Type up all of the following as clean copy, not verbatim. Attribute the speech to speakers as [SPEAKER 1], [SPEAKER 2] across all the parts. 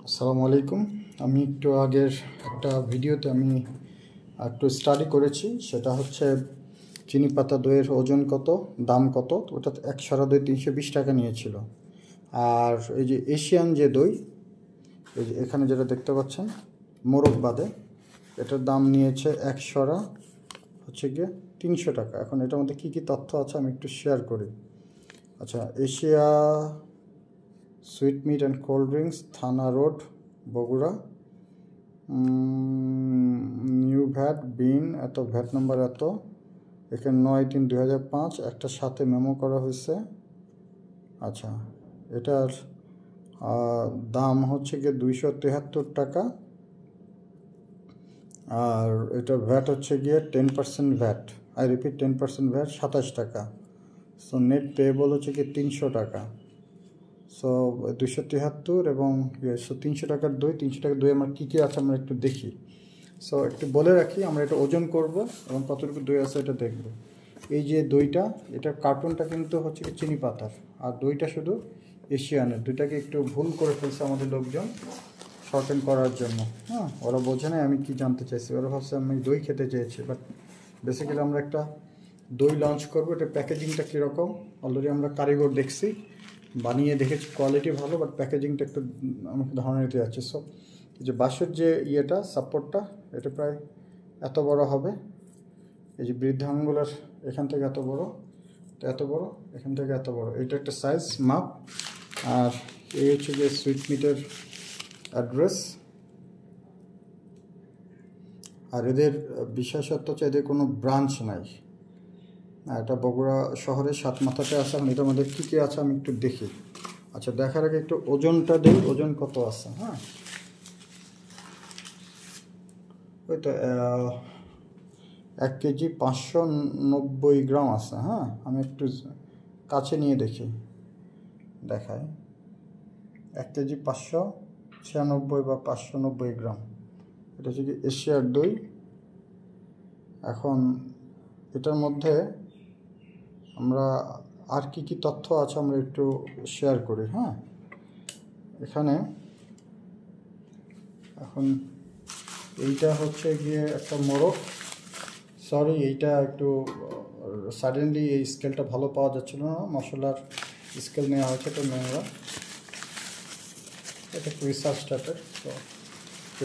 [SPEAKER 1] আসসালামু আলাইকুম। আমি একটু আগের একটা ভিডিওতে আমি একটু স্টাডি করেছি, সেটা হচ্ছে চিনি পাতা দইয়ের ওজন কত, দাম কত। ওটা 1 দই 320 টাকা নিয়েছিল। আর এই যে এশিয়ান যে দই, এই যে এখানে যেটা দেখতে পাচ্ছেন মোরগ বাদে, এটার দাম নিয়েছে 1 হচ্ছে গিয়ে 300 টাকা। এখন এটার মধ্যে কী কী তথ্য আছে আমি একটু শেয়ার করি। আচ্ছা, Asia sweet meat and cold drinks, থানা রোড, বগুড়া। নিউ ভ্যাট বিন এত, ভ্যাট নাম্বার এত, এখানে 9/3/2005, একটা সাথে মেমো করা হয়েছে। আচ্ছা, এটার দাম হচ্ছে গিয়ে 273 টাকা। আর এটার ভ্যাট হচ্ছে গিয়ে 10% ভ্যাট, আই রিপিট 10% ভ্যাট, 27 টাকা। সো নেট পেয়েবল হচ্ছে গিয়ে 300 টাকা। সো 273 এবং 300 টাকার দই, 300 টাকার দই আমার কী কী আছে আমরা একটু দেখি। সো একটু বলে রাখি, আমরা এটা ওজন করব এবং কতটুকু দই আছে এটা দেখব। এই যে দইটা, এটার কার্টুনটা কিন্তু হচ্ছে কি চিনি পাতার, আর দইটা শুধু এশিয়ানের। দুইটাকে একটু ভুল করে ফেলছে আমাদের লোকজন শর্টেন করার জন্য। হ্যাঁ, ওরা বোঝে না আমি কি জানতে চাইছি, ওরা ভাবছে আমি দই খেতে চেয়েছি, বাট বেসিক্যালি আমরা একটা দই লঞ্চ করবো। এটা প্যাকেজিংটা কীরকম অলরেডি আমরা কারিগর দেখছি, বানিয়ে দেখেছি, কোয়ালিটি ভালো, বাট প্যাকেজিংটা একটু আমাকে ধারণা দিতে যাচ্ছে। সো এই যে বাঁশের যে ইয়েটা, সাপোর্টটা, এটা প্রায় এত বড় হবে। এই যে বৃদ্ধাঙ্গুলার এখান থেকে এত বড়, এত বড়, এখান থেকে এত বড়, এটা একটা সাইজ মাপ। আর এই হচ্ছে যে সুইট মিটের অ্যাড্রেস। আর এদের বিশেষত্ব হচ্ছে এদের কোনো ব্রাঞ্চ নাই। এটা বগুড়া শহরের সাতমাথাতে আছে। এখন এটার মধ্যে কী কী আছে আমি একটু দেখি। আচ্ছা, দেখার আগে একটু ওজনটা দিই, ওজন কত আছে। হ্যাঁ, ওই তো 1 কেজি 590 গ্রাম আছে। হ্যাঁ, আমি একটু কাছে নিয়ে দেখি, দেখাই। 1 কেজি 596 বা 590 গ্রাম। এটা হচ্ছে কি এশিয়ার দই। এখন এটার মধ্যে আমরা আর কি কি তথ্য আছে আমরা একটু শেয়ার করি। হ্যাঁ, এখানে এখন এইটা হচ্ছে গিয়ে একটা মোরগ। সরি, এইটা একটু সাডেনলি এই স্কেলটা ভালো পাওয়া যাচ্ছিল না, মশলার স্কেল নেওয়া হয়েছে, এটা নোংরা, এটা একটু রিসার্চ টাইপের। তো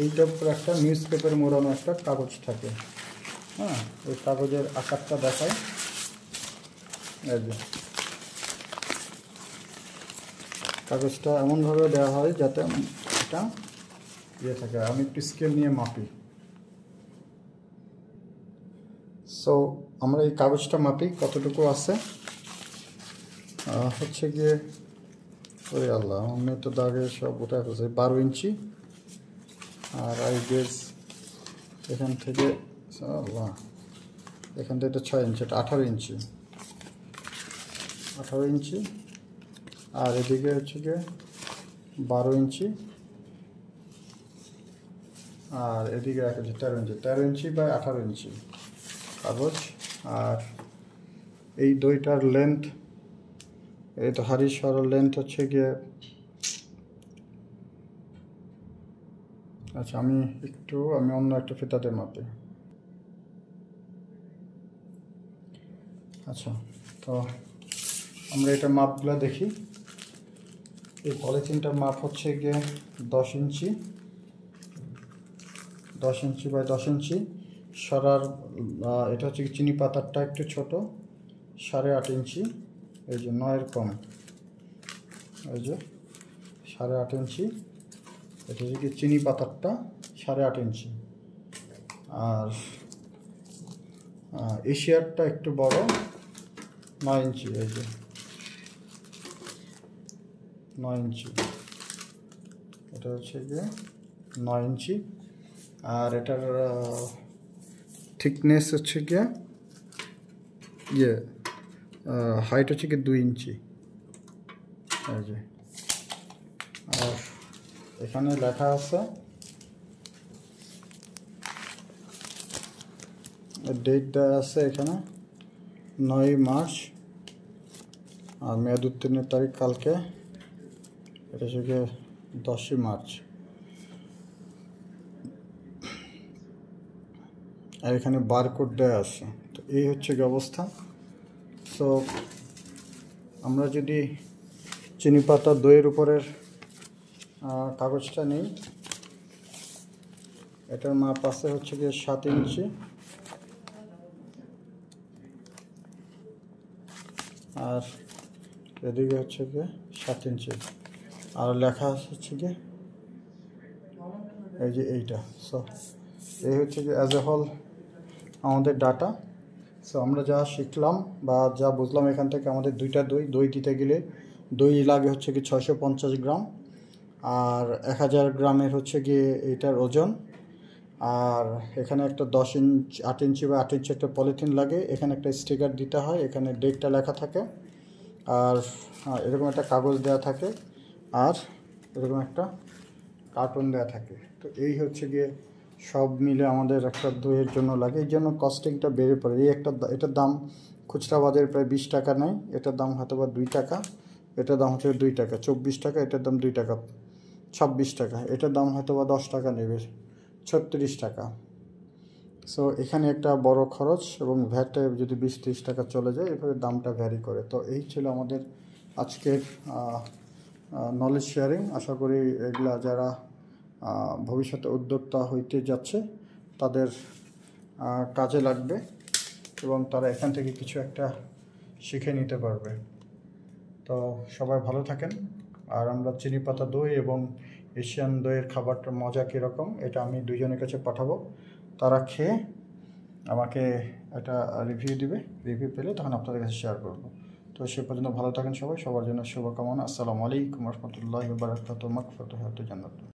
[SPEAKER 1] এইটার উপর একটা নিউজ পেপার মোড়ানো একটা কাগজ থাকে। হ্যাঁ, ওই কাগজের আকারটা দেখায়। এই যে কাগজটা এমনভাবে দেওয়া হয় যাতে এটা ইয়ে থাকে। আমি একটু স্কেল নিয়ে মাপি। সো আমরা এই কাগজটা মাপি কতটুকু আছে। হচ্ছে গিয়ে ওই আল্লাহ, আমি তো দাগে সব উঠে ফেলছি, 12 ইঞ্চি। আর আই গেস এখান থেকে আল্লাহ, এখান থেকে এটা 6 ইঞ্চি, এটা 18 ইঞ্চি, 18 ইঞ্চি। আর এদিকে হচ্ছে গিয়ে 12 ইঞ্চি। আর এদিকে রাখা হচ্ছে 13 ইঞ্চি, 13 ইঞ্চি বাই 18 ইঞ্চি কাগজ। আর এই দইটার লেন্থ, এই তো হাড়ি সরার লেন্থ হচ্ছে গিয়ে, আচ্ছা আমি অন্য একটা ফিতাতে মাপি। আচ্ছা, তো আমরা এটা মাপগুলো দেখি। এই পলিথিনটার মাপ হচ্ছে গিয়ে 10 ইঞ্চি, 10 ইঞ্চি বাই 10 ইঞ্চি। সরার এটা হচ্ছে চিনি পাতারটা একটু ছোট, 8.5 ইঞ্চি। এই যে 9-এর কম, এই যে 8.5 ইঞ্চি। এটা হচ্ছে চিনি পাতারটা 8.5 ইঞ্চি। আর এশিয়ারটা একটু বড়, 9 ইঞ্চি। এই যে 9 ইঞ্চি, এটা হচ্ছে গিয়ে 9 ইঞ্চি। আর এটার থিকনেস হচ্ছে গিয়ে হাইট হচ্ছে কি 2 ইঞ্চি। এই যে, আর এখানে লেখা আছে ডেট দেওয়া আছে এখানে 9 মার্চ, আর মেয়াদ উত্তীর্ণের তারিখ কালকে। এটা হচ্ছে গিয়ে 10ই মার্চ। আর এখানে বারকোড দেওয়া আছে। তো এই হচ্ছে কি অবস্থা। সো আমরা যদি চিনি পাতা দইয়ের উপরের কাগজটা নিই, এটার মাপ আছে হচ্ছে গিয়ে 7 ইঞ্চি, আর এদিকে হচ্ছে গিয়ে 7 ইঞ্চি, আর লেখা হচ্ছে গিয়ে এই যে এইটা। সো এই হচ্ছে গিয়ে অ্যাজ এ হোল আমাদের ডাটা। সো আমরা যা শিখলাম বা যা বুঝলাম এখান থেকে, আমাদের দুইটা দই দিতে গেলে দই লাগে হচ্ছে কি 650 গ্রাম, আর 1000 গ্রামের হচ্ছে গিয়ে এইটার ওজন। আর এখানে একটা 8 ইঞ্চি বা 8 ইঞ্চি একটা পলিথিন লাগে, এখানে একটা স্টিকার দিতে হয়, এখানে ডেটটা লেখা থাকে, আর এরকম একটা কাগজ দেওয়া থাকে, আর এরকম একটা কার্টুন দেওয়া থাকে। তো এই হচ্ছে গিয়ে সব মিলে আমাদের একটা দইয়ের জন্য লাগে, এই জন্য কস্টিংটা বেড়ে পড়ে। এটার দাম খুচরা বাজারে প্রায় 20 টাকা নেয়, এটার দাম হয়তো বা 2 টাকা, এটার দাম হচ্ছে 2 টাকা 24 টাকা, এটার দাম 2 টাকা 26 টাকা, এটার দাম হয়তো বা 10 টাকা নেবে 36 টাকা। সো এখানে একটা বড় খরচ, এবং ভ্যাটে যদি 20-30 টাকা চলে যায়, এভাবে দামটা ভ্যারি করে। তো এই ছিল আমাদের আজকের নলেজ শেয়ারিং। আশা করি এগুলা যারা ভবিষ্যতে উদ্যোক্তা হইতে যাচ্ছে তাদের কাজে লাগবে, এবং তারা এখান থেকে কিছু একটা শিখে নিতে পারবে। তো সবাই ভালো থাকেন। আর আমরা চিনি পাতা দই এবং এশিয়ান দইয়ের খাবারটার মজা কীরকম এটা আমি দুজনের কাছে পাঠাবো, তারা খেয়ে আমাকে একটা রিভিউ দিবে। রিভিউ পেলে তখন আপনাদের কাছে শেয়ার করবো। তো সে পর্যন্ত ভালো থাকেন সবাই, সবার জন্য শুভকামনা। আসসালামু আলাইকুম রহমতুল্লাহি ওয়া বারাকাতুহু। মাগফিরাতুহু জান্নাতুহু।